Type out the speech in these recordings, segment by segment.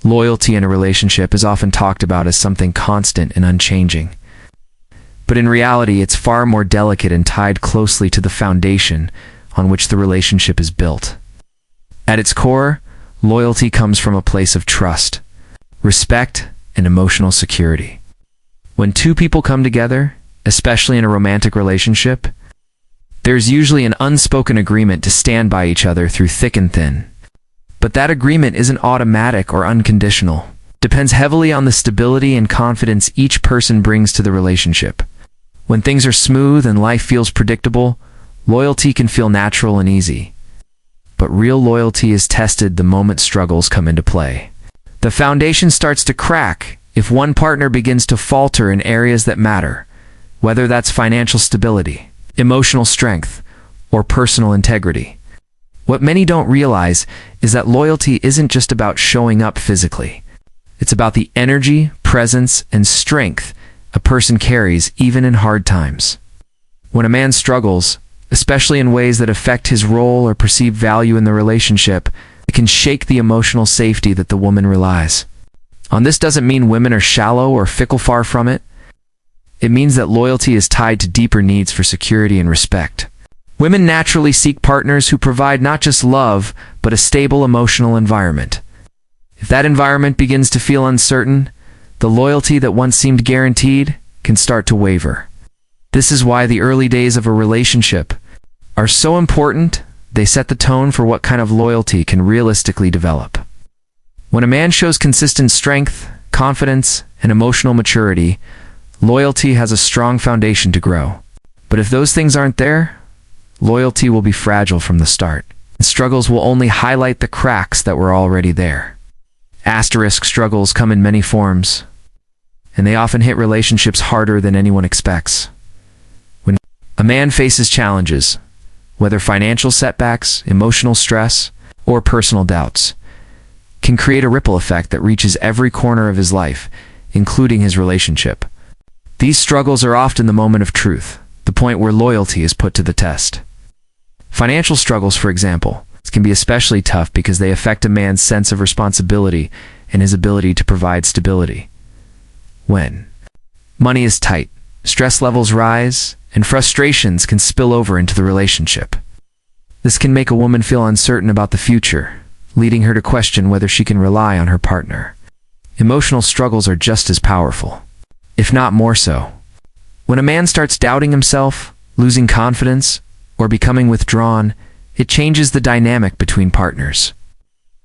Loyalty in a relationship is often talked about as something constant and unchanging. But in reality, it's far more delicate and tied closely to the foundation on which the relationship is built. At its core, loyalty comes from a place of trust, respect, and emotional security. When two people come together, especially in a romantic relationship, there's usually an unspoken agreement to stand by each other through thick and thin. But that agreement isn't automatic or unconditional. It depends heavily on the stability and confidence each person brings to the relationship. When things are smooth and life feels predictable, loyalty can feel natural and easy. But real loyalty is tested the moment struggles come into play. The foundation starts to crack if one partner begins to falter in areas that matter, whether that's financial stability, emotional strength, or personal integrity. What many don't realize is that loyalty isn't just about showing up physically. It's about the energy, presence, and strength a person carries even in hard times. When a man struggles, especially in ways that affect his role or perceived value in the relationship, it can shake the emotional safety that the woman relies on. This doesn't mean women are shallow or fickle, far from it. It means that loyalty is tied to deeper needs for security and respect. Women naturally seek partners who provide not just love, but a stable emotional environment. If that environment begins to feel uncertain, the loyalty that once seemed guaranteed can start to waver. This is why the early days of a relationship are so important. They set the tone for what kind of loyalty can realistically develop. When a man shows consistent strength, confidence, and emotional maturity, loyalty has a strong foundation to grow. But if those things aren't there, loyalty will be fragile from the start. Struggles will only highlight the cracks that were already there. Asterisk struggles come in many forms, and they often hit relationships harder than anyone expects. When a man faces challenges, whether financial setbacks, emotional stress, or personal doubts, can create a ripple effect that reaches every corner of his life, including his relationship. These struggles are often the moment of truth, the point where loyalty is put to the test. Financial struggles, for example, can be especially tough because they affect a man's sense of responsibility and his ability to provide stability. When money is tight, stress levels rise, and frustrations can spill over into the relationship. This can make a woman feel uncertain about the future, leading her to question whether she can rely on her partner. Emotional struggles are just as powerful, if not more so. When a man starts doubting himself, losing confidence, or becoming withdrawn, it changes the dynamic between partners.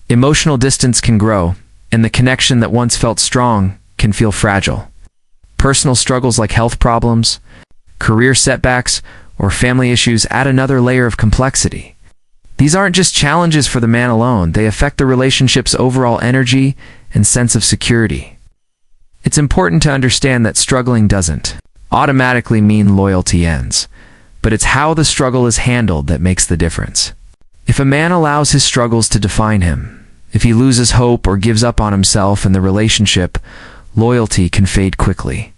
Emotional distance can grow, and the connection that once felt strong can feel fragile. Personal struggles like health problems, career setbacks, or family issues add another layer of complexity. These aren't just challenges for the man alone, they affect the relationship's overall energy and sense of security. It's important to understand that struggling doesn't automatically mean loyalty ends, but it's how the struggle is handled that makes the difference. If a man allows his struggles to define him, if he loses hope or gives up on himself and the relationship, loyalty can fade quickly.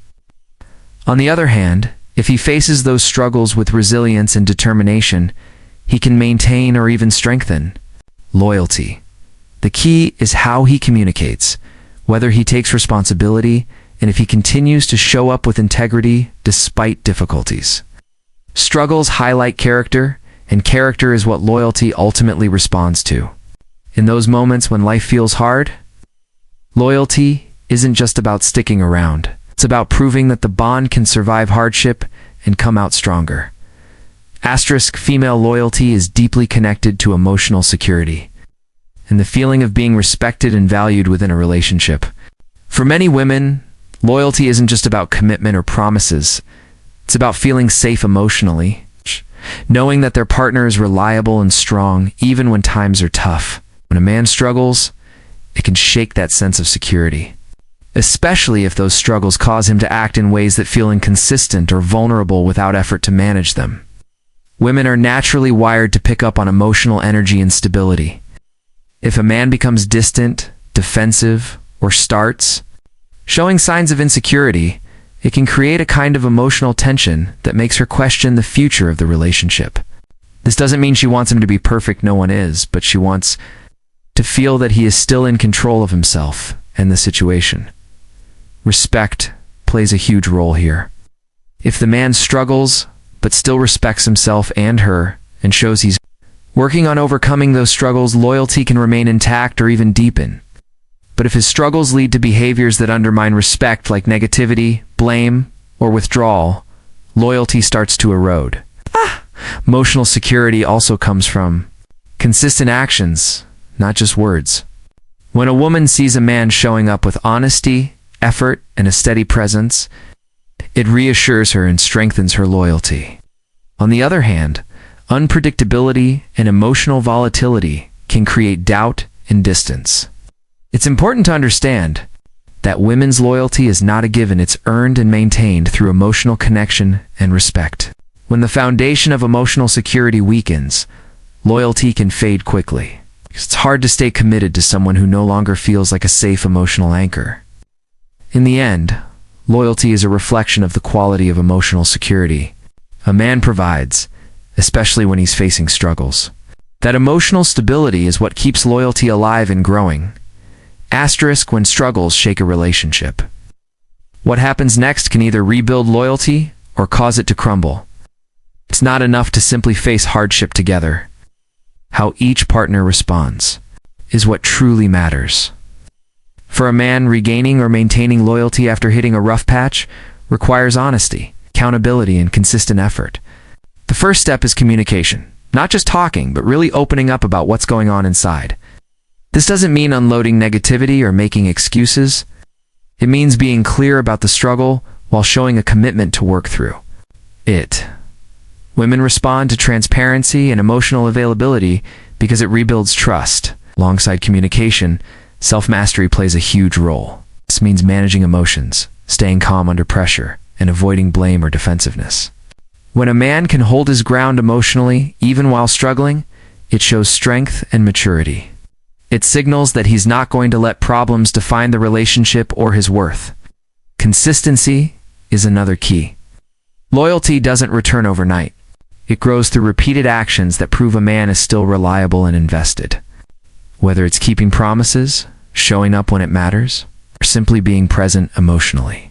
On the other hand, if he faces those struggles with resilience and determination, he can maintain or even strengthen loyalty. The key is how he communicates, whether he takes responsibility, and if he continues to show up with integrity despite difficulties. Struggles highlight character, and character is what loyalty ultimately responds to. In those moments when life feels hard, loyalty isn't just about sticking around. It's about proving that the bond can survive hardship and come out stronger. Asterisk female loyalty is deeply connected to emotional security and the feeling of being respected and valued within a relationship. For many women, loyalty isn't just about commitment or promises. It's about feeling safe emotionally, knowing that their partner is reliable and strong even when times are tough. When a man struggles, it can shake that sense of security, especially if those struggles cause him to act in ways that feel inconsistent or vulnerable without effort to manage them. Women are naturally wired to pick up on emotional energy and stability. If a man becomes distant, defensive, or starts showing signs of insecurity, it can create a kind of emotional tension that makes her question the future of the relationship. This doesn't mean she wants him to be perfect, no one is, but she wants to feel that he is still in control of himself and the situation. Respect plays a huge role here. If the man struggles, but still respects himself and her, and shows he's working on overcoming those struggles, loyalty can remain intact or even deepen. But if his struggles lead to behaviors that undermine respect, like negativity, blame, or withdrawal, loyalty starts to erode. Emotional security also comes from consistent actions, not just words. When a woman sees a man showing up with honesty, effort, and a steady presence, it reassures her and strengthens her loyalty. On the other hand, unpredictability and emotional volatility can create doubt and distance. It's important to understand that women's loyalty is not a given, it's earned and maintained through emotional connection and respect. When the foundation of emotional security weakens, loyalty can fade quickly. It's hard to stay committed to someone who no longer feels like a safe emotional anchor. In the end, loyalty is a reflection of the quality of emotional security a man provides, especially when he's facing struggles. That emotional stability is what keeps loyalty alive and growing. Asterisk when struggles shake a relationship. What happens next can either rebuild loyalty or cause it to crumble. It's not enough to simply face hardship together. How each partner responds is what truly matters. For a man, regaining or maintaining loyalty after hitting a rough patch requires honesty, accountability, and consistent effort. The first step is communication. Not just talking, but really opening up about what's going on inside. This doesn't mean unloading negativity or making excuses. It means being clear about the struggle while showing a commitment to work through it. Women respond to transparency and emotional availability because it rebuilds trust. Alongside communication, self-mastery plays a huge role. This means managing emotions, staying calm under pressure, and avoiding blame or defensiveness. When a man can hold his ground emotionally, even while struggling, it shows strength and maturity. It signals that he's not going to let problems define the relationship or his worth. Consistency is another key. Loyalty doesn't return overnight. It grows through repeated actions that prove a man is still reliable and invested. Whether it's keeping promises, showing up when it matters, or simply being present emotionally.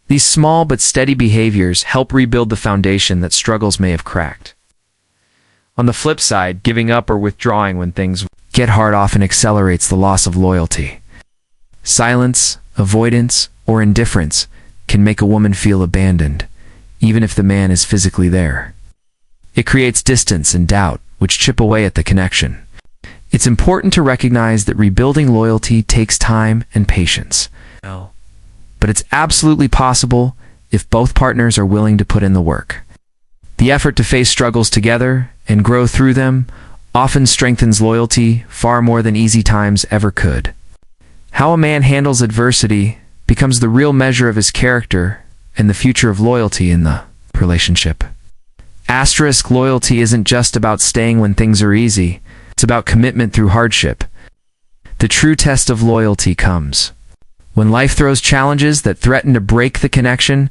These small but steady behaviors help rebuild the foundation that struggles may have cracked. On the flip side, giving up or withdrawing when things get hard often accelerates the loss of loyalty. Silence, avoidance, or indifference can make a woman feel abandoned, even if the man is physically there. It creates distance and doubt, which chip away at the connection. It's important to recognize that rebuilding loyalty takes time and patience. But it's absolutely possible if both partners are willing to put in the work. The effort to face struggles together and grow through them often strengthens loyalty far more than easy times ever could. How a man handles adversity becomes the real measure of his character and the future of loyalty in the relationship. Asterisk loyalty isn't just about staying when things are easy. It's about commitment through hardship. The true test of loyalty comes when life throws challenges that threaten to break the connection.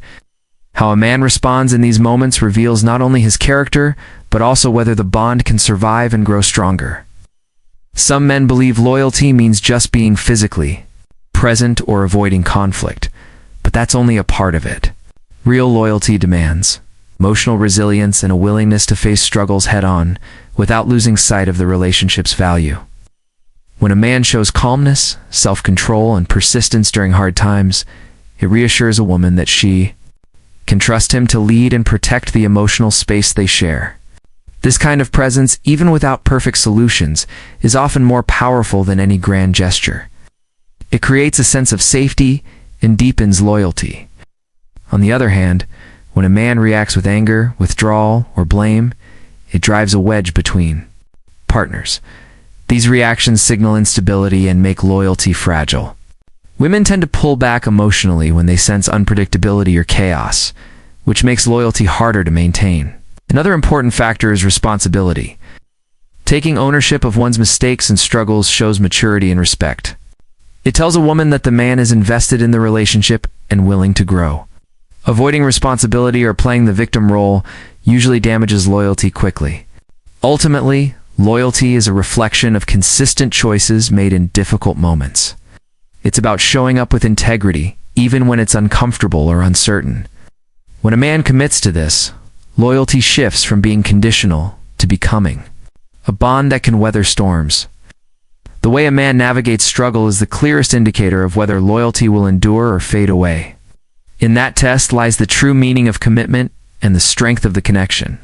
How a man responds in these moments reveals not only his character, but also whether the bond can survive and grow stronger. Some men believe loyalty means just being physically present or avoiding conflict, but that's only a part of it. Real loyalty demands emotional resilience and a willingness to face struggles head-on without losing sight of the relationship's value. When a man shows calmness, self-control, and persistence during hard times, it reassures a woman that she can trust him to lead and protect the emotional space they share. This kind of presence, even without perfect solutions, is often more powerful than any grand gesture. It creates a sense of safety and deepens loyalty. On the other hand, when a man reacts with anger, withdrawal, or blame, it drives a wedge between partners. These reactions signal instability and make loyalty fragile. Women tend to pull back emotionally when they sense unpredictability or chaos, which makes loyalty harder to maintain. Another important factor is responsibility. Taking ownership of one's mistakes and struggles shows maturity and respect. It tells a woman that the man is invested in the relationship and willing to grow. Avoiding responsibility or playing the victim role usually damages loyalty quickly. Ultimately, Loyalty is a reflection of consistent choices made in difficult moments. It's about showing up with integrity, even when it's uncomfortable or uncertain. When a man commits to this, loyalty shifts from being conditional to becoming a bond that can weather storms. The way a man navigates struggle is the clearest indicator of whether loyalty will endure or fade away. In that test lies the true meaning of commitment and the strength of the connection.